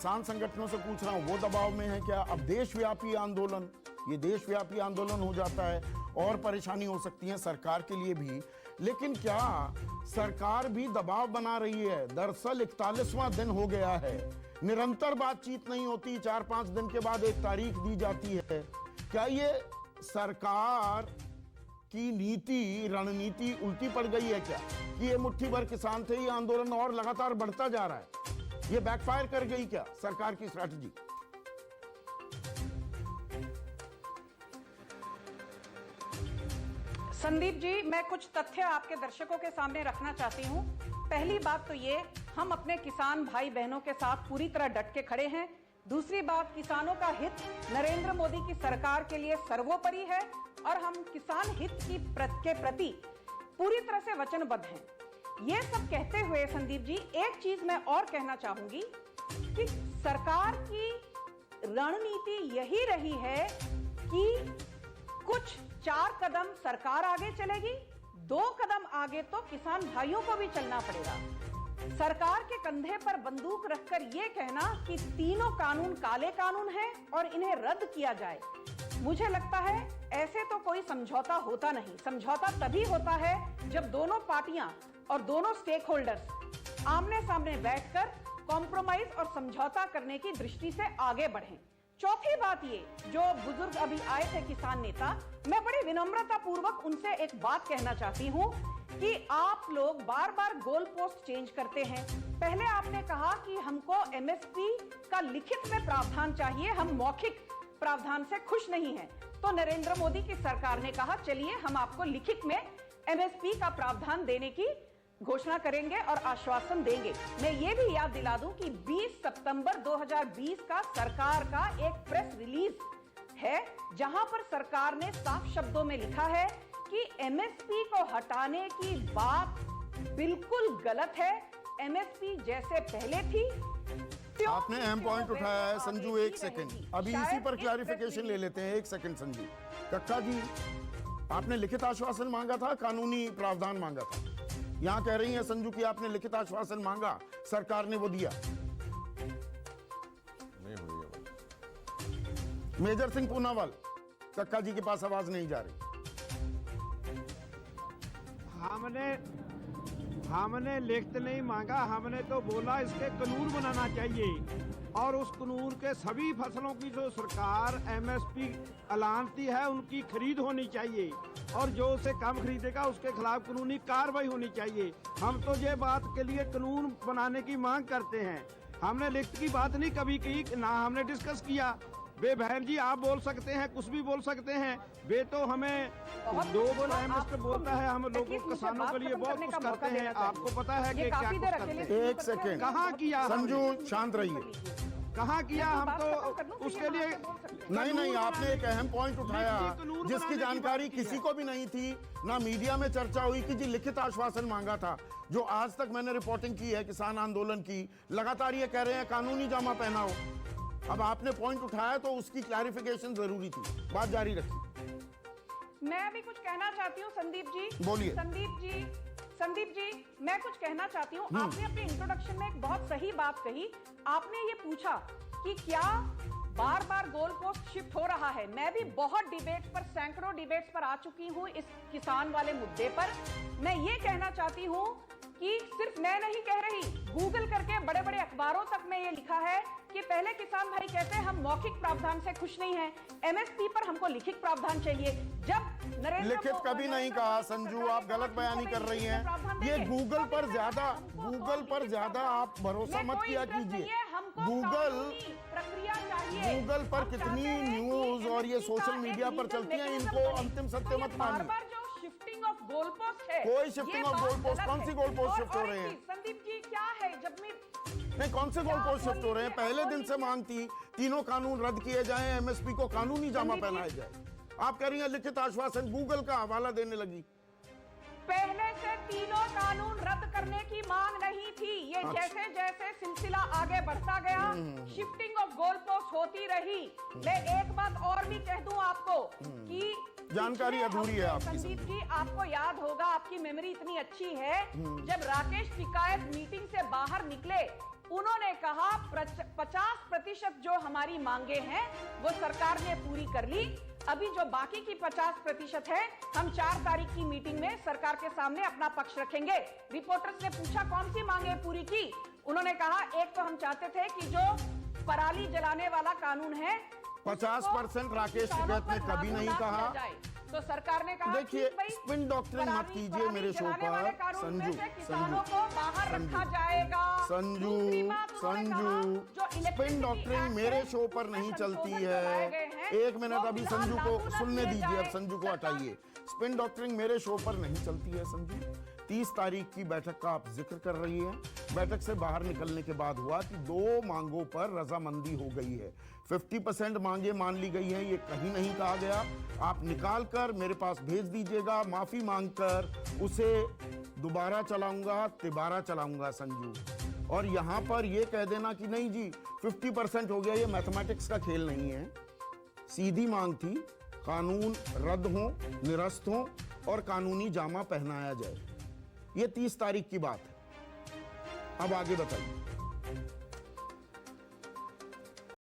किसान संगठनों से पूछ रहा हूं, वो दबाव में है क्या? अब देशव्यापी आंदोलन, ये देशव्यापी आंदोलन हो जाता है और परेशानी हो सकती है सरकार के लिए भी। लेकिन क्या सरकार भी दबाव बना रही है? दरअसल 41वां दिन हो गया है, निरंतर बातचीत नहीं होती, 4-5 दिन के बाद एक तारीख दी जाती है। क्या ये सरकार की नीति, रणनीति उल्टी पड़ गई है क्या? कि ये मुट्ठी भर किसान थे, ये आंदोलन और लगातार बढ़ता जा रहा है, ये बैकफायर कर गई क्या सरकार की स्ट्रैटेजी? संदीप जी, मैं कुछ तथ्य आपके दर्शकों के सामने रखना चाहती हूं। पहली बात तो ये, हम अपने किसान भाई बहनों के साथ पूरी तरह डट के खड़े हैं। दूसरी बात, किसानों का हित नरेंद्र मोदी की सरकार के लिए सर्वोपरि है और हम किसान हित के प्रति पूरी तरह से वचनबद्ध हैं। ये सब कहते हुए संदीप जी, एक चीज मैं और कहना चाहूंगी कि सरकार की रणनीति यही रही है कि कुछ 4 कदम सरकार आगे चलेगी, 2 कदम आगे तो किसान भाइयों को भी चलना पड़ेगा। सरकार के कंधे पर बंदूक रखकर यह कहना कि तीनों कानून काले कानून हैं और इन्हें रद्द किया जाए, मुझे लगता है ऐसे तो कोई समझौता होता नहीं। समझौता तभी होता है जब दोनों पार्टियां और दोनों स्टेक होल्डर्स आमने सामने बैठकर कॉम्प्रोमाइज और समझौता करने की दृष्टि से आगे बढ़ें। चौथी बात ये, जो बुजुर्ग अभी आए थे किसान नेता, मैं बड़ी विनम्रता पूर्वक उनसे एक बात कहना चाहती हूं कि आप लोग बार बार गोल पोस्ट चेंज करते हैं। पहले आपने कहा कि हमको एमएसपी का लिखित में प्रावधान चाहिए, हम मौखिक प्रावधान से खुश नहीं हैं। तो नरेंद्र मोदी की सरकार ने कहा, चलिए हम आपको लिखित में एमएसपी का प्रावधान देने की घोषणा करेंगे और आश्वासन देंगे। मैं ये भी याद दिला दूं कि 20 सितंबर 2020 का सरकार का एक प्रेस रिलीज है, जहां पर सरकार ने साफ शब्दों में लिखा है कि एमएसपी को हटाने की बात बिल्कुल गलत है। एमएसपी जैसे पहले थी। आपने अहम पॉइंट उठाया है संजू, एक सेकंड, अभी इसी पर क्लैरिफिकेशन ले लेते हैं। एक सेकंड संजू कक्का जी, आपने लिखित आश्वासन मांगा था, कानूनी प्रावधान मांगा था? यहां कह रही हैं संजू कि आपने लिखित आश्वासन मांगा, सरकार ने वो दिया नहीं? मेजर सिंह पूनावाल, कक्का जी के पास आवाज नहीं जा रही। हमने लिखित नहीं मांगा, हमने तो बोला इसके कानून बनाना चाहिए और उस कानून के सभी फसलों की जो सरकार एमएसपी ऐलानती है उनकी खरीद होनी चाहिए और जो उसे कम खरीदेगा उसके खिलाफ कानूनी कार्रवाई होनी चाहिए। हम तो ये बात के लिए कानून बनाने की मांग करते हैं। हमने लिखित की बात नहीं कभी की, ना हमने डिस्कस किया। बे बहन जी, आप बोल सकते हैं, कुछ भी बोल सकते हैं, बे तो हमें दो प्राइम मिनिस्टर बोलता है, हम लोगों किसानों के लिए बहुत कुछ करते हैं। आपको पता है कि क्या कुछ करते हैं? एक सेकंड, कहाँ किया संजू शांत रहिए। कहाँ किया? हम तो उसके लिए नहीं, आपने एक अहम पॉइंट उठाया जिसकी जानकारी किसी को भी नहीं थी, ना मीडिया में चर्चा हुई कि जी लिखित आश्वासन मांगा था। जो आज तक मैंने रिपोर्टिंग की है किसान आंदोलन की, लगातार ये कह रहे हैं कानूनी जामा पहनाओ। अब आपने पॉइंट उठाया तो उसकी क्लैरिफिकेशन जरूरी थी। बात जारी रखिए। मैं भी कुछ कहना चाहती हूँ संदीप जी। बोलिए। संदीप जी, मैं कुछ कहना चाहती हूँ। आपने अपने इंट्रोडक्शन में एक बहुत सही बात कही। आपने ये पूछा कि क्या बार बार गोल पोस्ट शिफ्ट हो रहा है। मैं भी बहुत डिबेट्स पर, सैकड़ों डिबेट्स पर आ चुकी हूँ इस किसान वाले मुद्दे पर। मैं ये कहना चाहती हूँ कि सिर्फ मैं नहीं कह रही, गूगल करके बड़े बड़े अखबारों तक में ये लिखा है कि पहले किसान भाई कहते हैं हम मौखिक प्रावधान से खुश नहीं हैं, एमएसपी पर हमको लिखित प्रावधान चाहिए। जब लिखित कभी नहीं कहा संजू, आप गलत बयानी कर रही हैं। ये गूगल पर ज्यादा आप भरोसा मत किया कीजिए। गूगल पर कितनी न्यूज और ये सोशल मीडिया पर चलती हैं, इनको अंतिम सत्य मत मानिए। शिफ्टिंग ऑफ गोल पोस्ट है, कोई शिफ्टिंग ऑफ गोल पोस्ट, कौन सी गोल पोस्ट शिफ्ट हो रहे हैं? संदीप जी, क्या है जब नहीं, कौन से गोल पोस्ट शिफ्ट हो रहे हैं? पहले दिन से मांग थी तीनों कानून रद्द किए जाएं, एमएसपी को कानूनी जामा पहनाया जाए। आप कह रही हैं लिखित आश्वासन, गूगल का हवाला देने लगी। पहले से तीनों कानून रद्द करने की मांग नहीं थी। ये जैसे जैसे सिलसिला आगे बढ़ता गया, शिफ्टिंग ऑफ गोल पोस्ट होती रही। मैं एक बात और भी कह दूं आपको कि जानकारी अधूरी है आपकी। संदीप जी, आपको याद होगा, आपकी मेमोरी इतनी अच्छी है, जब राकेश टिकायत मीटिंग से बाहर निकले उन्होंने कहा 50% जो हमारी मांगे हैं वो सरकार ने पूरी कर ली, अभी जो बाकी की 50% है हम 4 तारीख की मीटिंग में सरकार के सामने अपना पक्ष रखेंगे। रिपोर्टर्स ने पूछा कौन सी मांगे पूरी की, उन्होंने कहा एक तो हम चाहते थे कि जो पराली जलाने वाला कानून है 50% राकेश टिकैत ने कभी नहीं कहा। तो सरकार ने कहा देखिए, स्पिन डॉक्टरिंग मत कीजिए मेरे शो पर। संजू किसानों को बाहर रखा जाएगा। संजू स्पिन डॉक्टरिंग मेरे शो पर नहीं चलती है। एक मिनट अभी संजू को सुनने दीजिए, अब संजू को हटाइए। स्पिन डॉक्टरिंग मेरे शो पर नहीं चलती है संजू। 30 तारीख की बैठक का आप जिक्र कर रही हैं। बैठक से बाहर निकलने के बाद हुआ कि 2 मांगों पर रजामंदी हो गई है। 50% मांगे मान ली गई हैं, ये कहीं नहीं कहा गया। आप निकाल कर मेरे पास भेज दीजिएगा, माफी मांगकर उसे दोबारा चलाऊंगा, तिबारा चलाऊंगा संजू। और यहां पर ये कह देना कि नहीं जी 50% हो गया, ये मैथमेटिक्स का खेल नहीं है। सीधी मांग थी कानून रद्द हो, निरस्त हो और कानूनी जामा पहनाया जाए। ये 30 तारीख की बात है। अब आगे बताइए।